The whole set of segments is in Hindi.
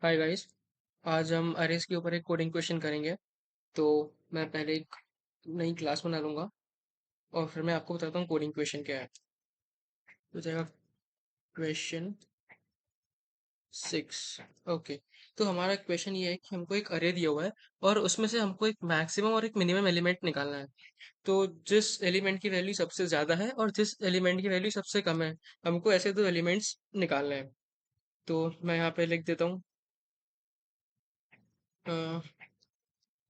Hi guys. आज हम अरेज के ऊपर एक कोडिंग क्वेश्चन करेंगे। तो मैं पहले एक नई क्लास बना लूंगा और फिर मैं आपको बताता हूँ कोडिंग क्वेश्चन क्या है। तो जाएगा क्वेश्चन 6। ओके। तो हमारा क्वेश्चन ये है कि हमको एक अरे दिया हुआ है और उसमें से हमको एक मैक्सिमम और एक मिनिमम एलिमेंट निकालना है। तो जिस एलिमेंट की वैल्यू सबसे ज़्यादा है और जिस एलिमेंट की वैल्यू सबसे कम है, हमको ऐसे दो एलिमेंट्स निकालने हैं। तो मैं यहाँ पे लिख देता हूँ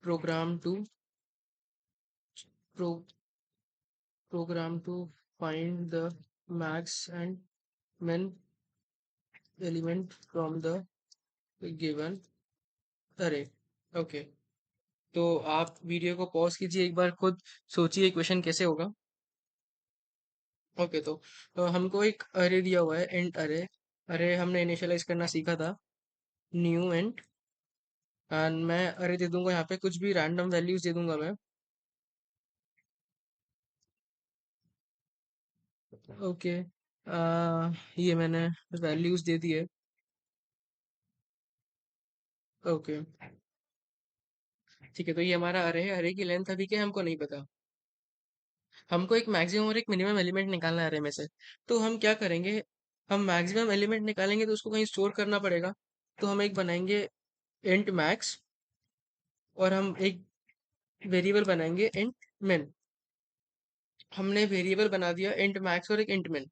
program to program to find the max and min element from the given array। Okay. तो आप वीडियो को पॉज कीजिए, एक बार खुद सोचिए क्वेश्चन कैसे होगा। ओके। तो हमको एक अरे दिया हुआ है, इंट अरे। अरे हमने इनिशियलाइज करना सीखा था, न्यू इंट। एंड मैं अरे दे दूंगा, यहाँ पे कुछ भी रैंडम वैल्यूज दे दूंगा मैं। ओके। ये मैंने वैल्यूज दे दिए। ओके। ठीक है, तो ये हमारा अरे है। अरे की लेंथ अभी क्या है हमको नहीं पता। हमको एक मैक्सिमम और एक मिनिमम एलिमेंट निकालना है अरे में से। तो हम क्या करेंगे, हम मैक्सिमम एलिमेंट निकालेंगे तो उसको कहीं स्टोर करना पड़ेगा। तो हम एक बनाएंगे इंट मैक्स और हम एक वेरिएबल बनाएंगे इंट मिन। हमने वेरिएबल बना दिया इंट मैक्स और एक इंट मिन।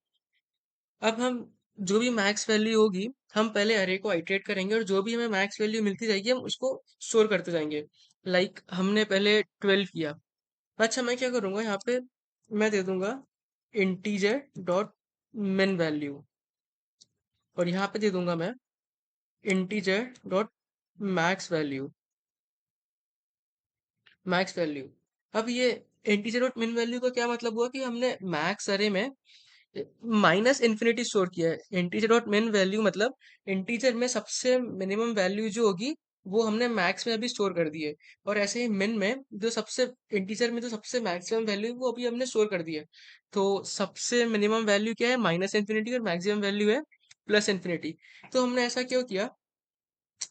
अब हम जो भी मैक्स वैल्यू होगी, हम पहले अरे को आइटरेट करेंगे और जो भी हमें मैक्स वैल्यू मिलती जाएगी हम उसको स्टोर करते जाएंगे। लाइक हमने पहले 12 किया। अच्छा, मैं क्या करूंगा यहाँ पे, मैं दे दूंगा इंटीजर डॉट मिन वैल्यू और यहाँ पे दे दूंगा मैं integer dot max value. Max value. अब ये इंटीजर डॉट मिन वैल्यू का क्या मतलब हुआ कि हमने मैक्स अरे में माइनस इन्फिनिटी स्टोर किया है। इंटीजर डॉट मिन वैल्यू मतलब इंटीजर में सबसे मिनिमम वैल्यू जो होगी वो हमने मैक्स में अभी स्टोर कर दी है। और ऐसे ही मिन में जो सबसे इंटीजर में जो सबसे मैक्सिमम वैल्यू वो अभी हमने स्टोर कर दी है। तो सबसे मिनिमम वैल्यू क्या है, माइनस इन्फिनिटी, और मैक्सिमम वैल्यू है प्लस इन्फिनिटी। तो हमने ऐसा क्यों किया,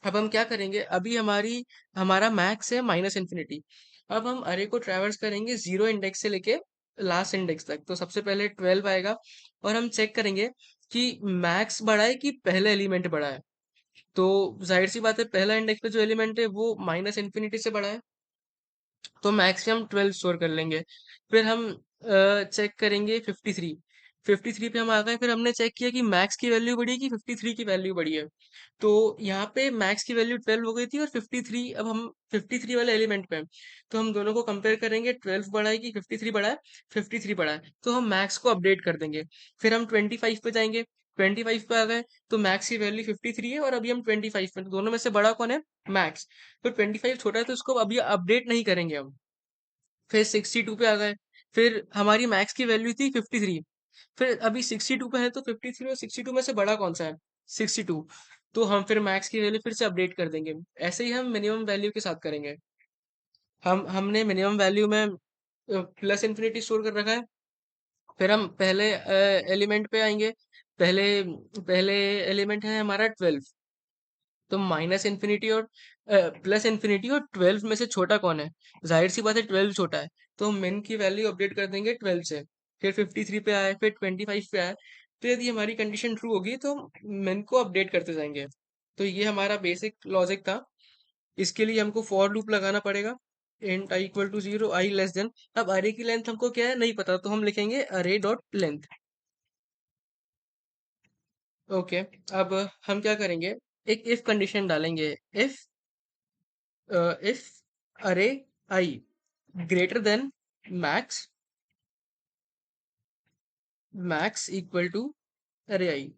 अब हम क्या करेंगे, अभी हमारा मैक्स है माइनस इन्फिनिटी। अब हम अरे को ट्रैवर्स करेंगे जीरो इंडेक्स से लेके लास्ट इंडेक्स तक। तो सबसे पहले 12 आएगा और हम चेक करेंगे कि मैक्स बड़ा है कि पहला एलिमेंट बड़ा है। तो जाहिर सी बात है, पहला इंडेक्स पे जो एलिमेंट है वो माइनस इन्फिनिटी से बड़ा है, तो मैक्स में हम 12 स्टोर कर लेंगे। फिर हम चेक करेंगे 53। 53 पे हम आ गए, फिर हमने चेक किया कि मैक्स की वैल्यू बड़ी है कि 53 की वैल्यू बड़ी है। तो यहाँ पे मैक्स की वैल्यू 12 हो गई थी और 53, अब हम 53 वाले एलिमेंट पे हैं। तो हम दोनों को कंपेयर करेंगे, 12 बड़ा है कि 53 बड़ा है। 53 बड़ा है, तो हम मैक्स को अपडेट कर देंगे। फिर हम 25 पे जाएंगे। 25 पे आ गए तो मैक्स की वैल्यू 53 है और अभी हम 25 पे, तो दोनों में से बड़ा कौन है, मैक्स। तो 25 छोटा है तो उसको अभी अपडेट नहीं करेंगे हम। फिर 62 पे आ गए। फिर हमारी मैक्स की वैल्यू थी 53। फिर अभी 62 पे है तो 53 और 62 में से बड़ा कौन सा है, 62। तो हम फिर मैक्स की वैल्यू फिर से अपडेट कर देंगे। ऐसे ही हम मिनिमम वैल्यू के साथ करेंगे। हमने मिनिमम वैल्यू में प्लस इन्फिनिटी स्टोर कर रखा है। फिर हम पहले एलिमेंट पे आएंगे। पहले पहले एलिमेंट है हमारा 12। तो माइनस इन्फिनिटी और प्लस इन्फिनिटी और 12 में से छोटा कौन है, जाहिर सी बात है 12 छोटा है। तो हम मिन की वैल्यू अपडेट कर देंगे 12 से। फिर 53 पे आए, फिर 25 पे आए। तो यदि हमारी कंडीशन ट्रू होगी तो मिन को अपडेट करते जाएंगे। तो ये हमारा बेसिक लॉजिक था। इसके लिए हमको फॉर लूप लगाना पड़ेगा। Int I equal to zero, I less than. अब अरे की लेंथ हमको क्या है नहीं पता, तो हम लिखेंगे अरे डॉट लेंथ। ओके। अब हम क्या करेंगे, एक इफ कंडीशन डालेंगे। If if array i greater than max, max equal to array i.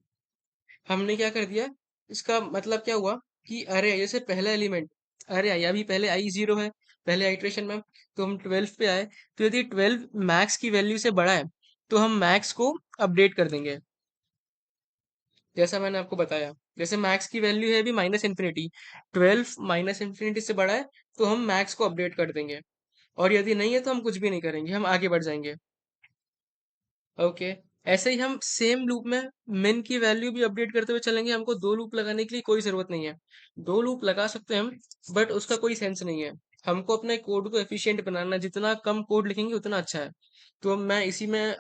हमने क्या कर दिया, इसका मतलब क्या हुआ कि अरे आई जैसे पहला एलिमेंट अरे आई, अभी पहले आई जीरो है पहले आइट्रेशन में, तो हम 12 पे आए। तो यदि 12 मैक्स की वैल्यू से बड़ा है तो हम मैक्स को अपडेट कर देंगे, जैसा मैंने आपको बताया। जैसे मैक्स की वैल्यू है अभी माइनस इन्फिनिटी, 12 माइनस इन्फिनिटी से बड़ा है तो हम मैक्स को अपडेट कर देंगे। और यदि नहीं है तो हम कुछ भी नहीं करेंगे, हम आगे बढ़ जाएंगे। ओके। ऐसे ही हम सेम लूप में min की वैल्यू भी अपडेट करते हुए चलेंगे। हमको दो लूप लगाने के लिए कोई जरूरत नहीं है। दो लूप लगा सकते हैं हम, बट उसका कोई सेंस नहीं है। हमको अपने कोड को एफिशिएंट बनाना है, जितना कम कोड लिखेंगे उतना अच्छा है। तो मैं इसी में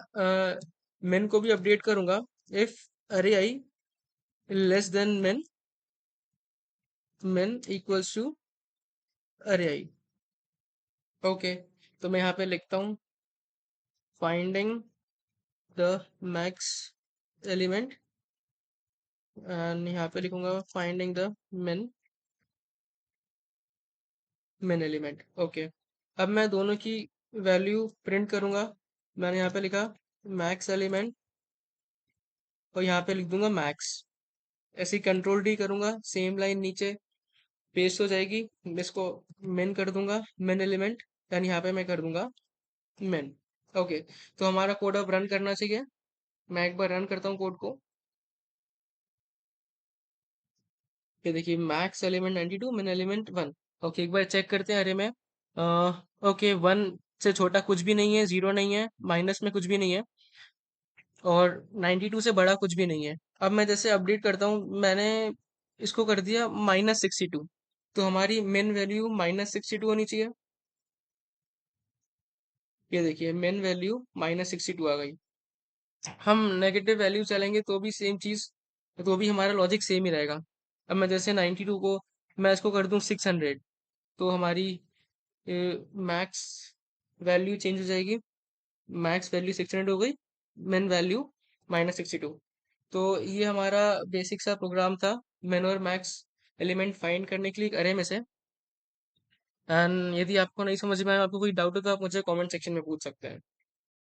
min को भी अपडेट करूंगा। If array i less than min equals to array i. Okay, तो मैं यहाँ पे लिखता हूँ finding the max element, and यहाँ पे लिखूंगा finding the min min element. Okay, अब मैं दोनों की वैल्यू प्रिंट करूंगा। मैंने यहाँ पे लिखा मैक्स एलिमेंट, और यहाँ पे लिख दूंगा मैक्स। ऐसे ही कंट्रोल डी करूंगा, सेम लाइन नीचे पेस्ट हो जाएगी। मैं इसको min कर दूंगा, min एलिमेंट, यानी यहाँ पे मैं कर दूंगा min। ओके, तो हमारा कोड अब रन करना चाहिए। मैं एक बार रन करता हूँ कोड को। ये देखिए max element 92, min element 1। Okay, एक बार चेक करते हैं अरे में। ओके, 1 से छोटा कुछ भी नहीं है, 0 नहीं है, माइनस में कुछ भी नहीं है, और 92 से बड़ा कुछ भी नहीं है। अब मैं जैसे अपडेट करता हूँ, मैंने इसको कर दिया -62। तो हमारी min वैल्यू -62 होनी चाहिए। ये देखिए min वैल्यू -62 आ गई। हम नेगेटिव वैल्यू चलेंगे तो भी सेम चीज, तो भी हमारा लॉजिक सेम ही रहेगा। अब मैं जैसे 92 को मैं इसको कर दूं 600, तो हमारी मैक्स वैल्यू चेंज हो जाएगी। मैक्स वैल्यू 600 हो गई, min वैल्यू -62। तो ये हमारा बेसिक सा प्रोग्राम था min और मैक्स एलिमेंट फाइंड करने के लिए अरे में से। एंड यदि आपको नहीं समझ में आया, आपको कोई डाउट हो, तो आप मुझे कमेंट सेक्शन में पूछ सकते हैं।